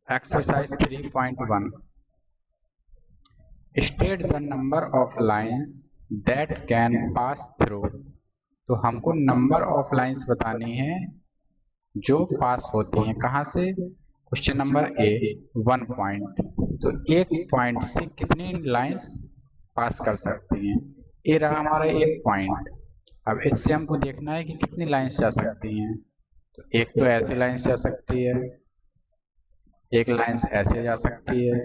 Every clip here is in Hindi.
Exercise 3.1 state the number of lines that can pass through. तो हमको नंबर ऑफ लाइंस बतानी है जो पास होती हैं कहाँ से। Question number A 1 point. तो एक पॉइंट से कितनी लाइंस पास कर सकती हैं। ए रहा हमारा एक पॉइंट। अब इससे हमको देखना है कि कितनी लाइंस जा सकती हैं। तो एक तो ऐसी लाइंस जा सकती है, एक लाइंस ऐसे जा सकती है,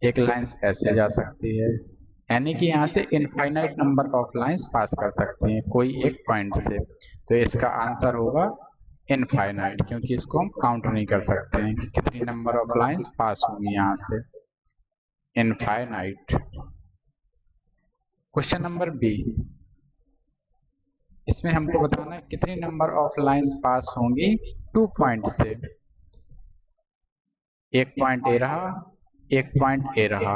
एक लाइंस ऐसे जा सकती है, यानी कि यहाँ से infinite number of lines pass कर सकती हैं कोई एक पॉइंट से। तो इसका आंसर होगा इनफाइनाइट, क्योंकि इसको हम काउंट नहीं कर सकते हैं कि कितनी नंबर ऑफ लाइंस पास होंगी यहाँ से। इनफाइनाइट। क्वेश्चन नंबर बी, इसमें हमको बताना है कितनी नंबर ऑफ लाइंस पास होंगी 2 पॉइंट से। एक पॉइंट ए रहा, एक पॉइंट ए रहा।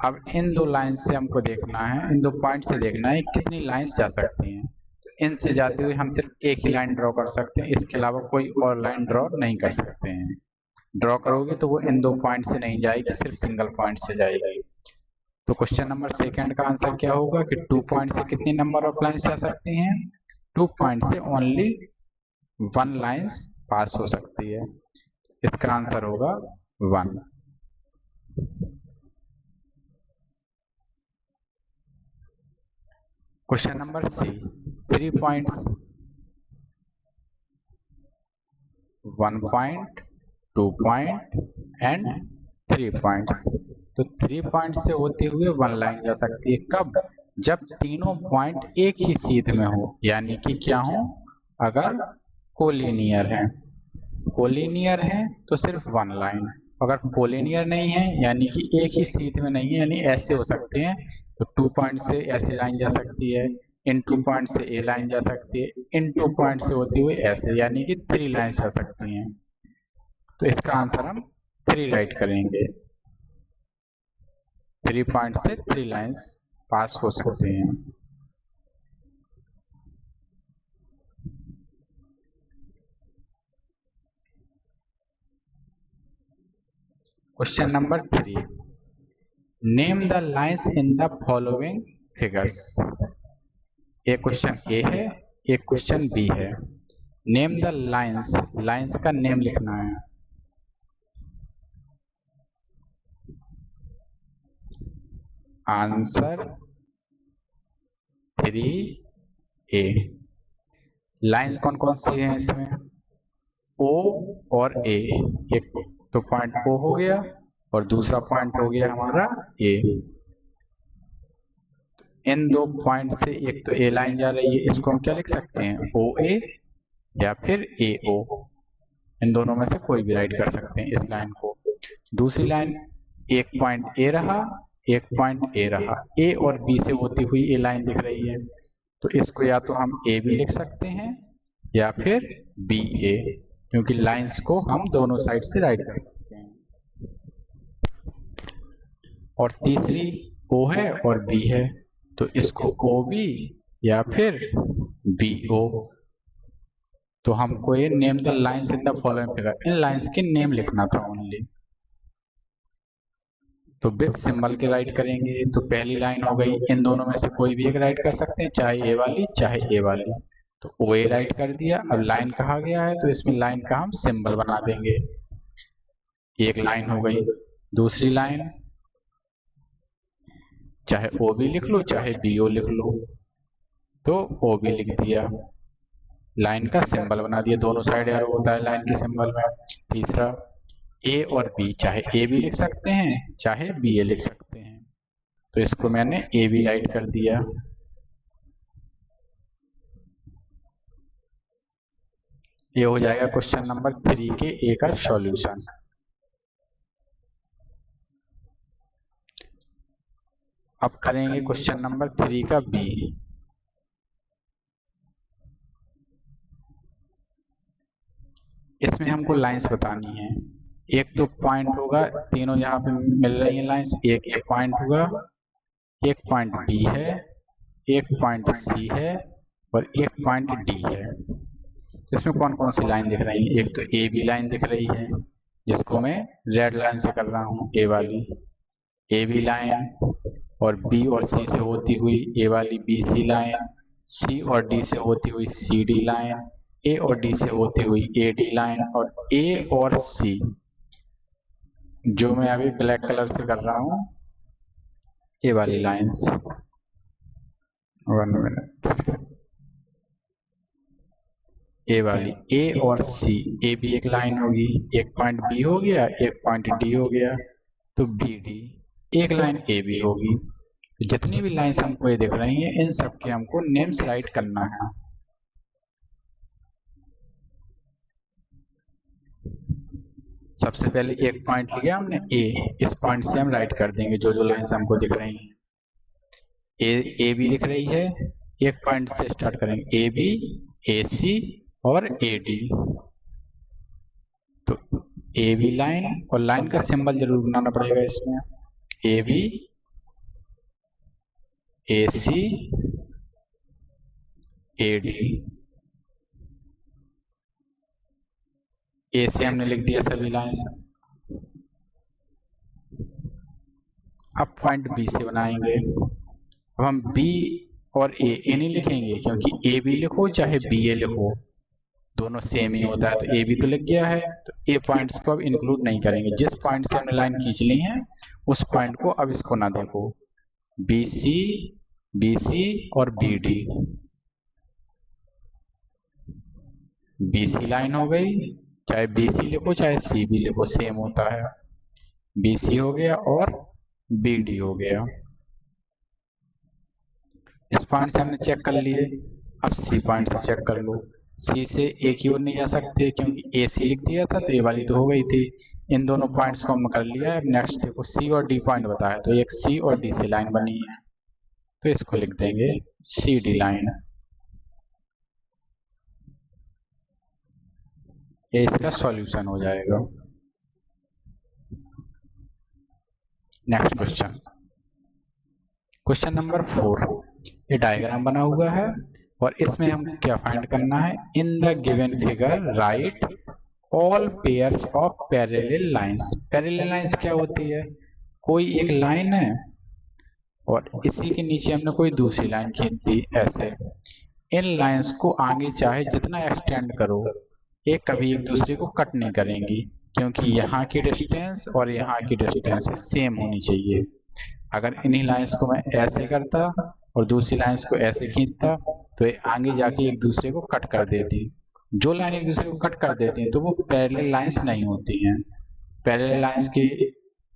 अब इन दो लाइन से हमको देखना है, इन दो पॉइंट से देखना है कितनी लाइंस जा सकती हैं। तो इनसे जाते हुए हम सिर्फ एक ही लाइन ड्रॉ कर सकते हैं, इसके अलावा कोई और लाइन ड्रॉ नहीं कर सकते हैं। ड्रॉ करोगे तो वो इन दो पॉइंट से नहीं जाएगी, सिर्फ सिंगल पॉइंट से जाएगी। तो क्वेश्चन नंबर सेकंड का आंसर क्या होगा कि 2 पॉइंट से कितनी नंबर ऑफ लाइंस जा सकती हैं। 2 पॉइंट से ओनली 1 लाइंस पास हो सकती है। इसका आंसर होगा 1। Question number C 3 points, 1 point, 2 point and 3 points. तो 3 पॉइंट से होते हुए 1 लाइन जा सकती है। कब? जब तीनों पॉइंट एक ही सीध में हो, यानी कि क्या हो, अगर कोलिनियर है। कोलिनियर है तो सिर्फ 1 लाइन। अगर कोलिनियर नहीं है यानी कि एक ही सीध में नहीं है, यानी ऐसे हो सकते हैं, तो 2 पॉइंट से ऐसे लाइन जा सकती है, इन 2 पॉइंट से ए लाइन जा सकती है, इन 2 पॉइंट से होती हुई ऐसे, यानी कि 3 लाइन जा सकती हैं। तो इसका आंसर हम 3 राइट करेंगे। 3 पॉइंट से 3 लाइंस पास हो सकती हैं। Question number 3, name the lines in the following figures. एक क्वेश्चन ए है, एक क्वेश्चन बी है। नेम द लाइंस, लाइंस का नेम लिखना है। Answer 3A। लाइंस कौन कौन सी हैं इसमें? O और A। एक तो पॉइंट O हो गया और दूसरा पॉइंट हो गया हमारा A। इन दो पॉइंट से एक तो A लाइन जा रही है, इसको हम क्या लिख सकते हैं, OA या फिर AO। इन दोनों में से कोई भी राइट कर सकते हैं इस लाइन को। दूसरी लाइन, एक पॉइंट A रहा, एक पॉइंट A रहा, A और B से होती हुई ये लाइन दिख रही है, तो इसको या तो हम A भी लिख सकते हैं या फिर BA, क्योंकि लाइंस को हम दोनों साइड से राइट कर सकते हैं। और तीसरी O है और B है, तो इसको OB या फिर BO। तो हमको ये name the lines in the following figure, in lines के नेम लिखना था ओनली। तो विथ सिंबल के राइट करेंगे। तो पहली लाइन हो गई, इन दोनों में से कोई भी एक राइट कर सकते हैं, चाहे ए वाली चाहे ए वाली। तो ओ ए राइट कर दिया। अब लाइन कहा गया है तो इसमें लाइन का हम सिंबल बना देंगे। एक लाइन हो गई। दूसरी लाइन, चाहे ओ भी लिख लो चाहे बी ओ लिख लो, तो ओ भी लिख दिया, लाइन का सिंबल बना दिया, दोनों साइड एरो होता है लाइन के सिंबल में। तीसरा, ए और बी, चाहे ए भी लिख सकते हैं चाहे बी ए लिख सकते हैं, तो इसको मैंने ए भी राइट कर दिया। ये हो जाएगा क्वेश्चन नंबर 3 के ए का सॉल्यूशन। अब करेंगे क्वेश्चन नंबर 3 का बी। इसमें हमको लाइंस बतानी है। एक तो पॉइंट होगा, तीनों यहाँ पे मिल रही है लाइंस, एक ए पॉइंट होगा, एक पॉइंट बी है, एक पॉइंट सी है और एक पॉइंट डी है। इसमें कौन कौन सी लाइन दिख रही है? एक तो ए बी लाइन दिख रही है, जिसको मैं रेड लाइन से कर रहा हूँ, ए वाली ए बी लाइन, और बी और सी से होती हुई ए वाली बी सी लाइन, सी और डी से होती हुई सी डी लाइन, ए और डी से होती हुई ए डी लाइन, और ए और सी जो मैं अभी ब्लैक कलर से कर रहा हूँ ये वाली लाइंस। 1 मिनट। ए वाली ए और सी, ए भी एक लाइन होगी, एक पॉइंट बी हो गया, एक पॉइंट डी हो गया, तो बी डी एक लाइन ए बी होगी। तो जितनी भी लाइंस हमको ये दिख रही हैं इन सब के हमको नेम्स राइट करना है। सबसे पहले एक पॉइंट लिया हमने ए, इस पॉइंट से हम राइट कर देंगे जो जो लाइंस हमको दिख रही हैं। ए बी दिख रही है, एक पॉइंट से स्टार्ट करेंगे, ए बी, ए सी और ए डी। तो ए बी लाइन, और लाइन का सिंबल जरूर बनाना पड़ेगा इसमें, A B, A C, A D. ए से हमने लिख दिया सभी लाइंस। अब पॉइंट बी से बनाएंगे। अब हम बी और ए नहीं लिखेंगे, क्योंकि ए बी लिखो चाहे बी ए लिखो दोनों सेम ही होता है। तो ए बी तो लिख गया है, तो ए पॉइंट्स को अब इंक्लूड नहीं करेंगे। जिस पॉइंट से हमने लाइन खींच ली है उस पॉइंट को अब इसको ना देखो। बी सी और B D, B C line हो गई, चाहे बी सी लिखो चाहे सी बी लिखो सेम होता है। बी सी हो गया और बी डी हो गया। इस पॉइंट से हमने चेक कर लिए, अब सी पॉइंट से चेक कर लो। सी से ए की ओर नहीं जा सकते क्योंकि ए सी लिख दिया था तो ए वाली तो हो गई थी। इन दोनों पॉइंट्स को हम कर लिया है। अब नेक्स्ट देखो सी और डी पॉइंट बताया, तो एक सी और डी से लाइन बनी है तो इसको लिख देंगे सी डी लाइन। ये इसका सॉल्यूशन हो जाएगा। Next question, question number 4। ये डायग्राम बना हुआ है और इसमें हम क्या फाइंड करना है, in the given figure right all pairs of parallel lines. Parallel lines क्या होती है, कोई एक लाइन है और इसी के नीचे हमने कोई दूसरी लाइन खींच दी ऐसे। इन लाइंस को आगे चाहे जितना एक्सटेंड करो ये कभी एक दूसरे को कट नहीं करेंगी, क्योंकि यहाँ की डिस्टेंस और यहाँ की डिस्टेंस सेम होनी चाहिए। अगर इन्हीं लाइंस को मैं ऐसे करता और दूसरी लाइंस को ऐसे खींचता तो ये आगे जाके एक दूसरे को कट कर देती। जो लाइन एक दूसरे को कट कर देती हैं तो वो पैरेलल लाइंस नहीं होती हैं। पैरेलल लाइंस की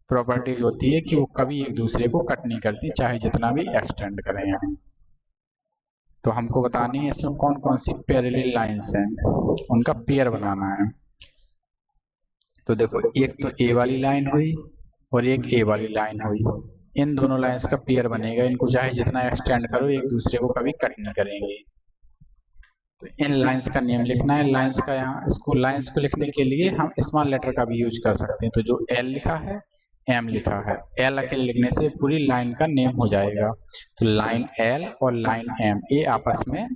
प्रॉपर्टी होती है कि वो कभी एक दूसरे को कट नहीं करती चाहे जितना भी एक्सटेंड करें हम। तो हमको बतानी है इसमें कौन कौन सी पैरेलल लाइंस हैं, उनका पेयर बनाना है। तो देखो एक तो ए वाली लाइन हुई और एक ए वाली लाइन हुई, इन दोनों लाइंस का पेयर बनेगा। इनको चाहे जितना एक्सटेंड करो एक दूसरे को कभी कट नहीं करेंगे। तो इन लाइंस का नेम लिखना है। लाइंस का यहाँ इसको लाइंस को लिखने के लिए हम स्मॉल लेटर का भी यूज कर सकते हैं। तो जो एल लिखा है, एम लिखा है, एल अकेले लिखने से पूरी लाइन का नेम हो जाएगा। तो लाइन एल और लाइन एम ये आपस में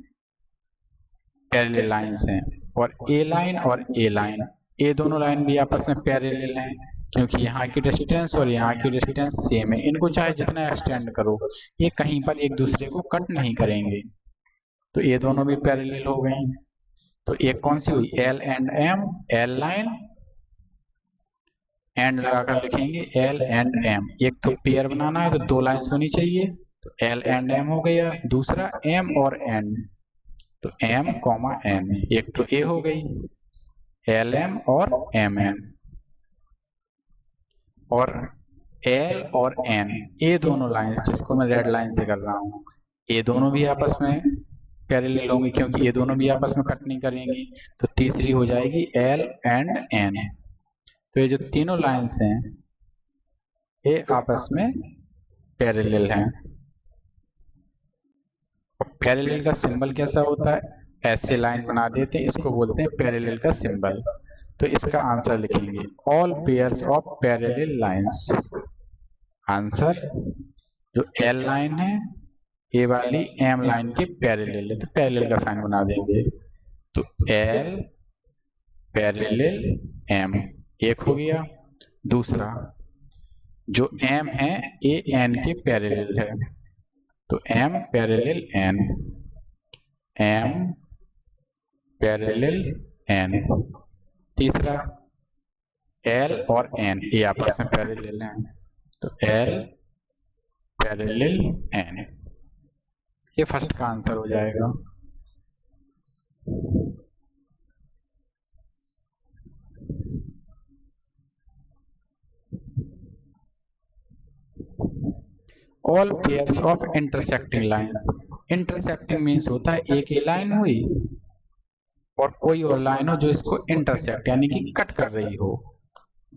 पैरेलल लाइंस हैं। और ए लाइन और ए लाइन, ये दोनों लाइन भी आपस में पैरेलल हैं क्योंकि यहाँ की डिस्टेंस और यहाँ की डिस्टेंस सेम है। इनको चाहे जितना एक्सटेंड करो ये कहीं पर एक दूसरे को कट नहीं करेंगे। तो ये दोनों भी पैरेलल हो गए। तो एक कौन सी हुई, L and M, L line, and लगाकर लिखेंगे एल एंड एम। एक तो पेयर बनाना है तो दो लाइंस होनी चाहिए, तो एल एंड एम हो गया। दूसरा एम और एन, तो एम कॉमा एन। एक तो ए हो गई, एल एम और एम एन। और एल और एन ये दोनों लाइंस जिसको मैं रेड लाइन से कर रहा हूँ ये दोनों भी आपस में पैरेलल होंगी क्योंकि ये दोनों भी आपस में कट नहीं करेंगी। तो तीसरी हो जाएगी एल एंड एन। तो ये जो तीनों लाइंस हैं ये आपस में पैरेलल हैं। पैरेलल का सिंबल कैसा होता है, ऐसे लाइन बना देते हैं, इसको बोलते हैं पैरेलल का सिंबल। तो इसका आंसर लिखेंगे all pairs of parallel lines. Answer जो एल लाइन है ये वाली एम लाइन के पैरेलल है, तो पैरेलल का साइन बना देंगे। तो एल पैरेलल एम। एक हो गया। दूसरा, जो m है ये n के पैरेलल है, तो m parallel n, m parallel n। तीसरा, l और n ये आपस में पैरेलल हैं, तो l पैरेलल n। ये फर्स्ट का आंसर हो जाएगा। All pairs of intersecting lines. Intersecting means होता है एक ही लाइन हुई और कोई और लाइन हो जो इसको इंटरसेक्ट यानी कि कट कर रही हो।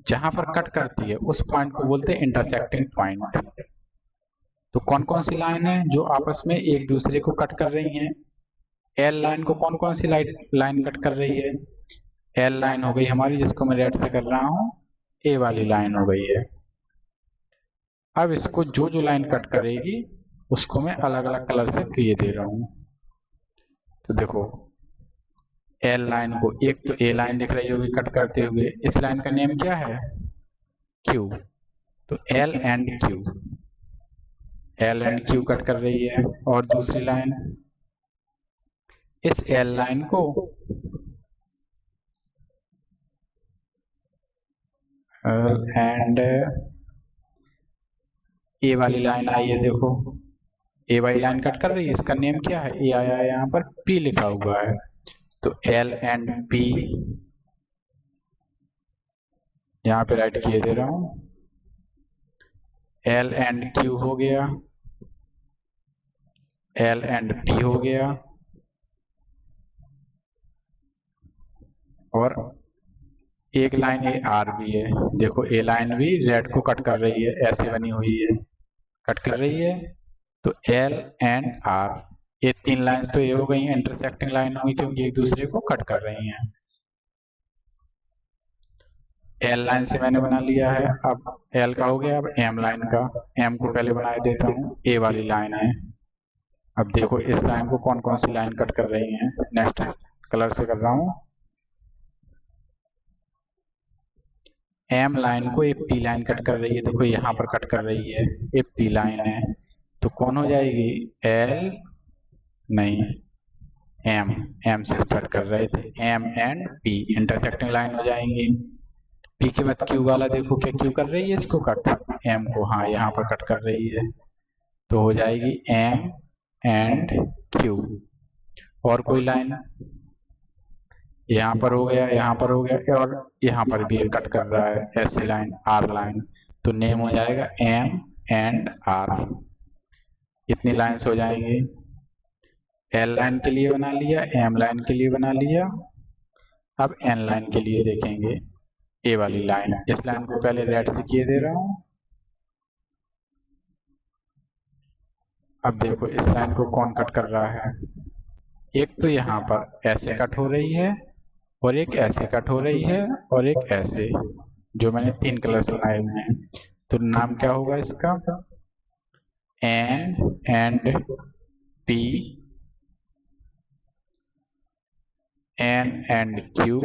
जहां पर कट करती है उस पॉइंट को बोलते हैं इंटरसेक्टिंग पॉइंट। तो कौन कौन सी लाइन है जो आपस में एक दूसरे को कट कर रही हैं? एल लाइन को कौन कौन सी लाइन कट कर रही है? एल लाइन हो गई हमारी, जिसको मैं रेड से कर रहा हूं, ए वाली लाइन हो गई है। अब इसको जो जो लाइन कट करेगी उसको मैं अलग अलग कलर से किए दे रहा हूं। तो देखो, एल लाइन को, एक तो ए लाइन दिख रही होगी कट करते हुए, इस लाइन का नेम क्या है? क्यू। तो L and Q, L and Q cut कर रही है। और दूसरी लाइन, इस एल लाइन को एंड ए वाली लाइन आई है, देखो ए वाली लाइन कट कर रही है, इसका नेम क्या है? ए आया है, यहाँ पर पी लिखा हुआ है, तो एल एंड पी यहाँ पे राइट किए दे रहा हूं। एल एंड क्यू हो गया, एल एंड पी हो गया, और एक लाइन ए आर भी है। देखो ए लाइन भी रेड को कट कर रही है, ऐसे बनी हुई है, कट कर रही है। तो एल एंड आर, ये तीन लाइंस तो ये हो गई हैं, इंटरसेक्टिंग लाइन होगी क्योंकि एक दूसरे को कट कर रही हैं। एल लाइन से मैंने बना लिया है, अब एल का हो गया। अब एम लाइन का, एम को पहले बना देता हूँ, ए वाली लाइन है। अब देखो इस लाइन को कौन कौन सी लाइन कट कर रही हैं, नेक्स्ट कलर से कर रहा हूँ। एम लाइन को एक पी लाइन कट कर रही है, देखो यहाँ पर कट कर रही है, एक पी लाइन है, तो कौन हो जाएगी? एल नहीं, एम, एम से कट कर रहे थे, M and P intersecting line हो जाएंगी। पी के बाद क्यू वाला, देखो क्या क्यू कर रही है इसको कट, एम को, हाँ यहाँ पर कट कर रही है, तो हो जाएगी एम एंड क्यू। और कोई लाइन, यहाँ पर हो गया, यहाँ पर हो गया, और यहाँ पर भी कट कर रहा है ऐसे लाइन, आर लाइन, तो नेम हो जाएगा एम एंड आर। इतनी लाइन्स हो जाएंगी। एल लाइन के लिए बना लिया, एम लाइन के लिए बना लिया। अब एन लाइन के लिए देखेंगे, ए वाली लाइन, इस लाइन को पहले रेड से किए दे रहा हूं। अब देखो इस लाइन को कौन कट कर रहा है? एक तो यहाँ पर ऐसे कट हो रही है, और एक ऐसे कट हो रही है, और एक ऐसे, जो मैंने तीन कलर से बनाए हुए हैं। तो नाम क्या होगा इसका? N and P, N and Q,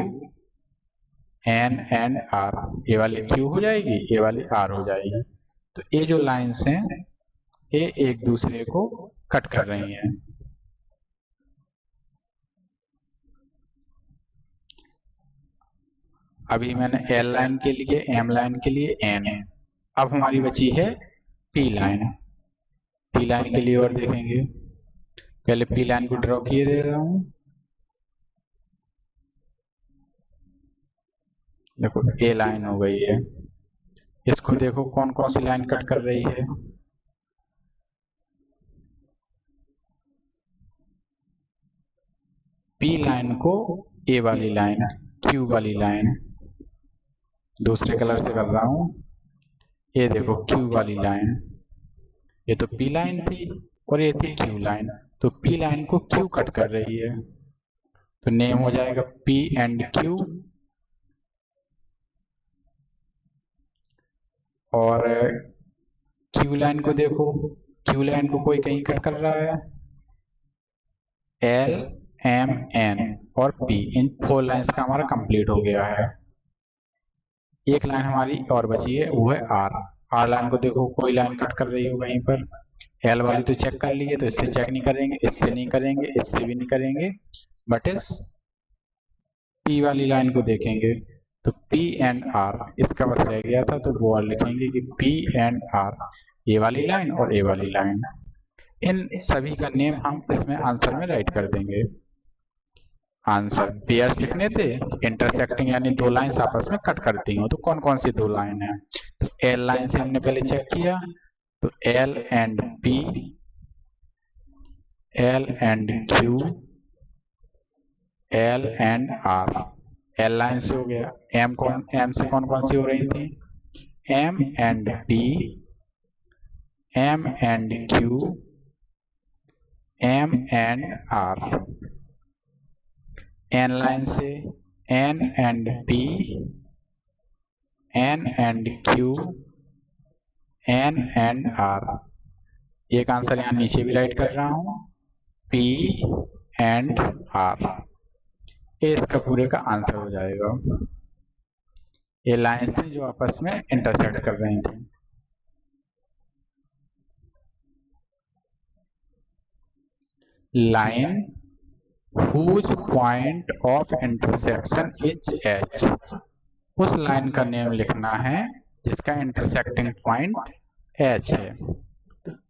N and R. ये वाली क्यू हो जाएगी, ये वाली आर हो जाएगी। तो ये जो लाइंस हैं ये एक दूसरे को कट कर रही हैं। अभी मैंने एल लाइन के लिए, एम लाइन के लिए एन, अब हमारी बची है पी लाइन। पी लाइन के लिए और देखेंगे, पहले पी लाइन को ड्रॉ किए दे रहा हूं। देखो ए लाइन हो गई है, इसको देखो कौन कौन सी लाइन कट कर रही है? पी लाइन को ए वाली लाइन, क्यू वाली लाइन, दूसरे कलर से कर रहा हूं। ये देखो क्यू वाली लाइन, ये तो पी लाइन थी और ये थी क्यू लाइन, तो पी लाइन को क्यू कट कर रही है, तो नेम हो जाएगा पी एंड क्यू। और क्यू लाइन को देखो, क्यू लाइन को कोई कहीं कट कर रहा है, एल एम एन और पी, इन फोर लाइंस का हमारा कंप्लीट हो गया है। एक लाइन हमारी और बची है, वो है आर। आर लाइन को देखो, कोई लाइन कट कर रही हो कहीं पर। एल वाली तो चेक कर ली है, तो इससे चेक नहीं करेंगे, इससे नहीं करेंगे, इससे भी नहीं करेंगे, बट इस पी वाली लाइन को देखेंगे। तो पी एंड आर इसका बस रह गया था, तो वो और लिखेंगे कि पी एंड आर, ये वाली लाइन और ये वाली लाइन। इन सभी का नेम हम इसमें आंसर में राइट कर देंगे। आंसर पेयर्स लिखने थे, इंटरसेक्टिंग यानी दो लाइंस आपस में कट करती हो, तो कौन कौन सी दो लाइन है। तो एल लाइन से हमने पहले चेक किया, तो L and P, L and Q, L and R. L line से हो गया। एम से कौन कौन सी हो रही थी, M and P, M and Q, M and R. N line से N and P, N and Q, N and R. एक आंसर यहाँ नीचे भी राइट कर रहा हूं, पी एंड आर। ये इसका पूरे का आंसर हो जाएगा। ये लाइंस थी जो आपस में इंटरसेक्ट कर रही थी। Line whose point of intersection is H, उस लाइन का नेम लिखना है जिसका इंटरसेक्टिंग पॉइंट H है।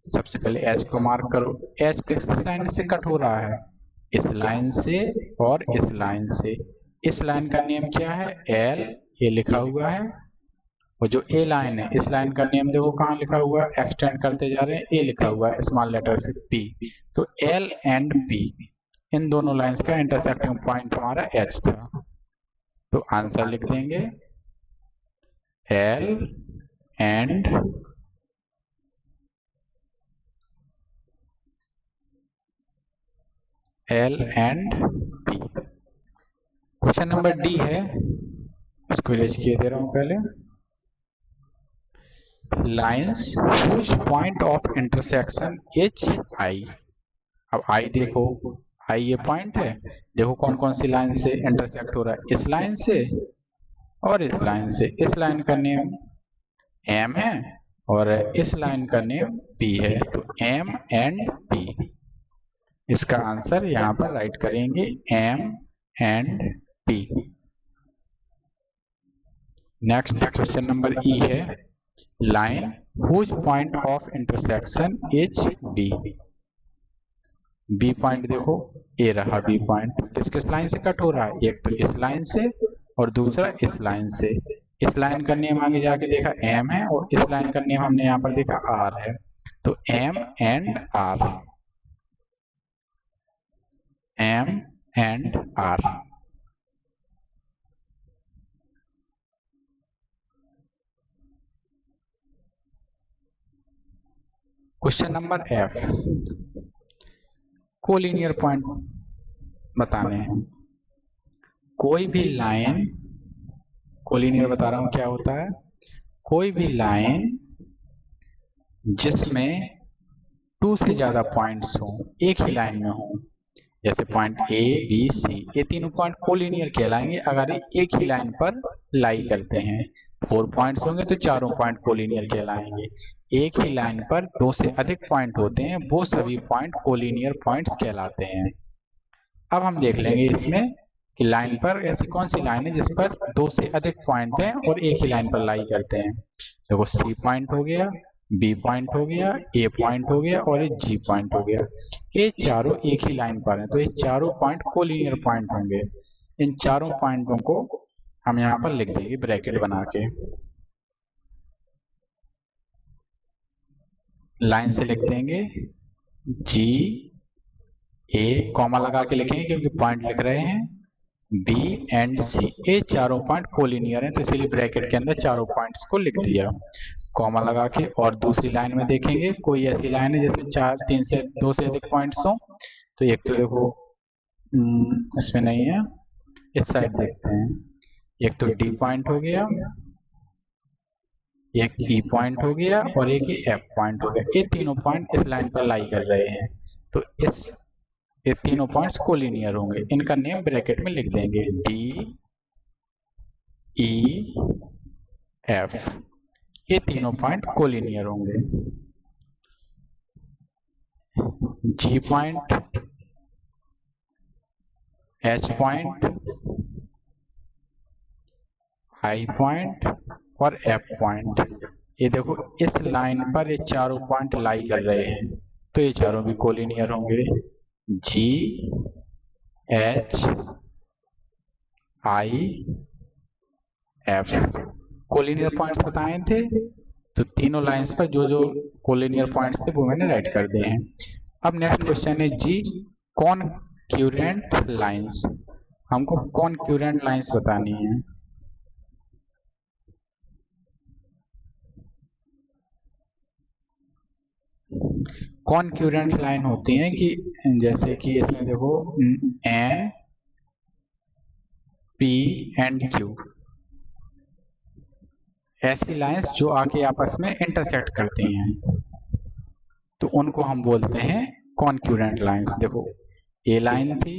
सबसे पहले H को मार्क करो। H किस किस लाइन से कट हो रहा है, इस लाइन से और इस लाइन से। इस लाइन का नेम क्या है, L, ये लिखा हुआ है। और जो ए लाइन है, इस लाइन का नेम देखो कहाँ लिखा हुआ है, एक्सटेंड करते जा रहे हैं, ए लिखा हुआ है स्मॉल लेटर से, पी। तो एल एंड पी, इन दोनों लाइंस का इंटरसेक्टिंग पॉइंट हमारा एच था। तो आंसर लिख देंगे L and P. Question number D है, इसको इरेज किए दे रहा हूं पहले। Lines whose point of intersection is I। अब आई देखो, आई ये पॉइंट है, देखो कौन कौन सी लाइन से इंटरसेक्ट हो रहा है, इस लाइन से और इस लाइन से। इस लाइन का नेम एम है और इस लाइन का नेम पी है, तो एम एंड पी। इसका आंसर यहाँ पर राइट करेंगे, M and P. Next question number E है, line whose point of intersection is B। B point देखो, ए रहा बी पॉइंट, किस किस लाइन से कट हो रहा है, एक तो इस लाइन से और दूसरा इस लाइन से। इस लाइन का नेम आगे जाके देखा एम है और इस लाइन का नेम हमने यहाँ पर देखा आर है, तो M and R, M and R. Question number F, collinear point बताने हैं। कोई भी लाइन, कोलिनियर बता रहा हूं क्या होता है, कोई भी लाइन जिसमें टू से ज्यादा पॉइंट्स हो, एक ही लाइन में हो, जैसे पॉइंट ए बी सी, ये तीनों पॉइंट कोलिनियर कहलाएंगे अगर ये एक ही लाइन पर लाई करते हैं। 4 पॉइंट्स होंगे तो चारों पॉइंट कोलिनियर कहलाएंगे। एक ही लाइन पर दो से अधिक पॉइंट होते हैं, वो सभी पॉइंट कोलिनियर पॉइंट्स कहलाते हैं। अब हम देख लेंगे इसमें कि लाइन पर ऐसी कौन सी लाइन है जिस पर दो से अधिक पॉइंट हैं और एक ही लाइन पर लाई करते हैं। देखो सी पॉइंट हो गया, बी पॉइंट हो गया, ए पॉइंट हो गया और ये जी पॉइंट हो गया। ये चारों एक ही लाइन पर हैं, तो ये चारों पॉइंट कोलिनियर पॉइंट होंगे। इन चारों पॉइंटों को हम यहाँ पर लिख देंगे ब्रैकेट बना के। लाइन से लिख देंगे जी ए, कॉमा लगा के लिखेंगे क्योंकि पॉइंट लिख रहे हैं, बी एंड सी। ये चारों पॉइंट कोलिनियर हैं, तो इसीलिए ब्रैकेट के अंदर चारों पॉइंट्स को लिख दिया कॉमा लगा के। और दूसरी लाइन में देखेंगे कोई ऐसी लाइन है जिसमें तीन से दो से अधिक पॉइंट्स हो, तो एक तो देखो इसमें नहीं है, इस साइड देखते हैं। एक तो डी पॉइंट हो गया, एक ई पॉइंट हो गया और एक ही एफ पॉइंट हो गया। ये तीनों पॉइंट इस लाइन पर लाई कर रहे हैं, तो ये तीनों पॉइंट्स कोलिनियर होंगे। इनका नेम ब्रैकेट में लिख देंगे, डी ई एफ, ये तीनों पॉइंट कोलिनियर होंगे। G point, H point, I point और एफ पॉइंट, ये देखो इस लाइन पर ये चारों पॉइंट लाई कर रहे हैं, तो ये चारों भी कोलिनियर होंगे। जी, एच, आई, एफ कोलिनियर पॉइंट्स बताए थे, तो तीनों लाइंस पर जो जो कोलिनियर पॉइंट्स थे वो मैंने राइट कर दिए हैं। अब नेक्स्ट क्वेश्चन है जी, कॉनक्यूरेंट लाइंस, हमको कॉनक्यूरेंट लाइंस बतानी है। कॉनक्यूरेंट लाइन होती है कि जैसे कि इसमें देखो एन, पी एंड क्यू, ऐसी लाइंस जो आके आपस में इंटरसेक्ट करती हैं, तो उनको हम बोलते हैं कॉनक्यूरेंट लाइंस। देखो ए लाइन थी,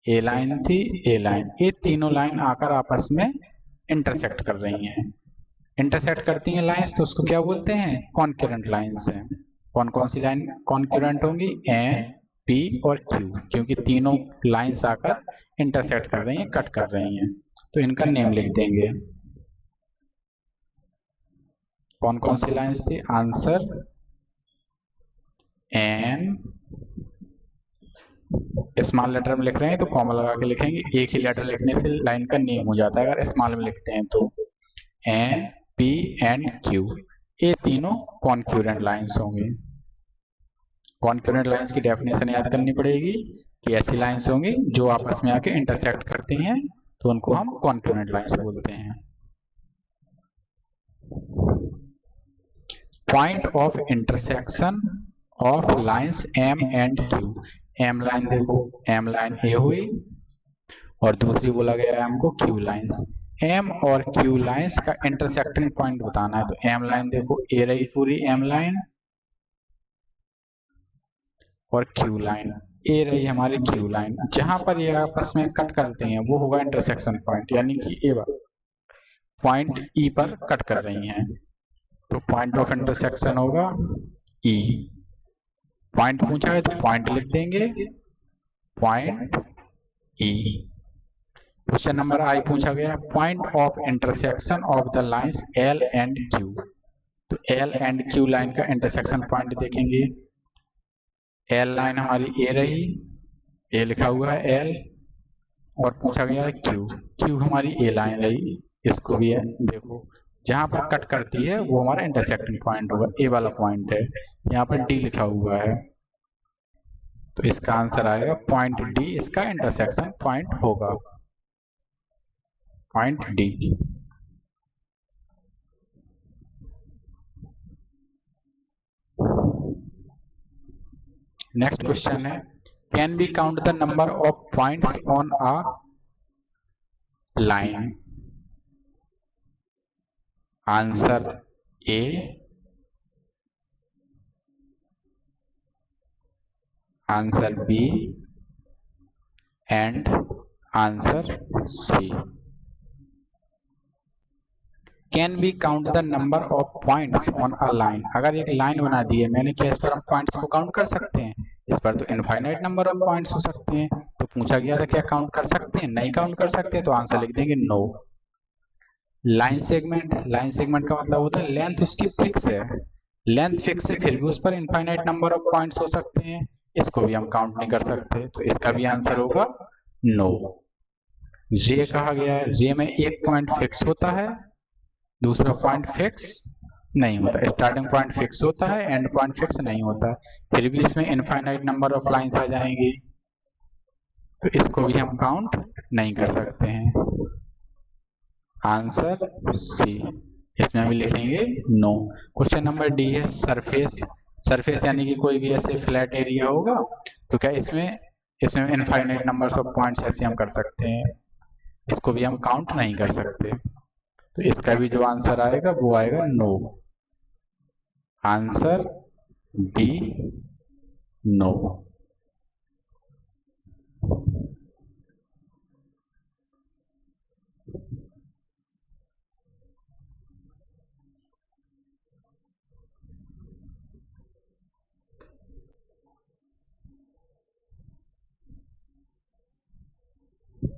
ए लाइन थी, ए लाइन, ये तीनों लाइन आकर आपस में इंटरसेक्ट कर रही हैं। इंटरसेक्ट करती हैं लाइंस, तो उसको क्या बोलते हैं? कॉनक्यूरेंट लाइंस हैं। कौन कौन सी लाइन कॉनक्यूरेंट होंगी? एन, पी और क्यू, क्योंकि तीनों लाइंस आकर इंटरसेक्ट कर रही हैं, कट कर रही हैं, तो इनका नेम लिख देंगे। कौन कौन सी लाइंस थी? आंसर एन, स्मॉल लेटर में लिख रहे हैं तो कॉमा लगा के लिखेंगे, एक ही लेटर लिखने से लाइन का नेम हो जाता है अगर स्मॉल में लिखते हैं तो। एन, पी एंड क्यू, ये तीनों कॉनक्यूरेंट लाइंस होंगी। कॉनक्यूरेंट लाइंस की डेफिनेशन याद करनी पड़ेगी कि ऐसी लाइंस होंगी जो आपस में आके इंटरसेक्ट करती हैं, तो उनको हम कॉनक्यूरेंट लाइंस बोलते हैं। Point of intersection of lines M and Q, M line देखो, एम लाइन ए हुई और दूसरी बोला गया है हमको क्यू लाइंस। एम और क्यू लाइंस का इंटरसेक्टिंग पॉइंट बताना है, तो एम लाइन देखो ए रही पूरी एम लाइन, और क्यू लाइन ए रही हमारी क्यू लाइन, जहां पर ये आपस में कट करते हैं वो होगा इंटरसेक्शन पॉइंट, यानी कि ए पॉइंट ई पर कट कर रही हैं, तो पॉइंट ऑफ इंटरसेक्शन होगा ई। पॉइंट पूछा है तो पॉइंट लिख देंगे, पॉइंट ई। क्वेश्चन नंबर आई पूछा गया है, point of intersection of the lines L and Q, तो एल एंड क्यू लाइन का इंटरसेक्शन पॉइंट देखेंगे। एल लाइन हमारी ए रही, ए लिखा हुआ है एल, और पूछा गया है क्यू, क्यू हमारी ए लाइन रही, इसको भी है देखो, जहां पर कट करती है वो हमारा इंटरसेक्टिंग पॉइंट होगा, ए वाला पॉइंट है, यहाँ पर डी लिखा हुआ है, तो इसका आंसर आएगा पॉइंट डी, इसका इंटरसेक्शन पॉइंट होगा, पॉइंट डी। नेक्स्ट क्वेश्चन है, can be count the number of points on a line? Answer A, answer B and answer C. Can be count the number of points on a line, अगर एक लाइन बना दी है मैंने, क्या इस पर हम पॉइंट्स को काउंट कर सकते हैं? इस पर तो इनफाइनाइट नंबर ऑफ पॉइंट्स हो सकते हैं, तो पूछा गया था क्या काउंट कर सकते हैं? नहीं काउंट कर सकते, तो आंसर लिख देंगे no. Line segment, line segment का मतलब होता है लेंथ उसकी फिक्स है, लेंथ फिक्स है फिर भी उस पर इनफाइनाइट नंबर ऑफ पॉइंट्स हो सकते हैं, इसको भी हम काउंट नहीं कर सकते, तो इसका भी आंसर होगा नो। रे कहा गया है, रे में एक पॉइंट फिक्स होता है, दूसरा पॉइंट फिक्स नहीं होता, स्टार्टिंग पॉइंट फिक्स होता है, एंड पॉइंट फिक्स नहीं होता, फिर भी इसमें इनफाइनाइट नंबर ऑफ लाइंस आ जाएंगी, तो इसको भी हम काउंट नहीं कर सकते हैं। आंसर सी, इसमें भी लिखेंगे नो। क्वेश्चन नंबर डी है सरफेस, सरफेस यानी कि कोई भी ऐसे फ्लैट एरिया होगा, तो क्या इसमें इसमें इनफाइनाइट नंबर्स ऑफ पॉइंट्स ऐसे हम कर सकते हैं, इसको भी हम काउंट नहीं कर सकते, तो इसका भी जो आंसर आएगा वो आएगा नो। Answer be no.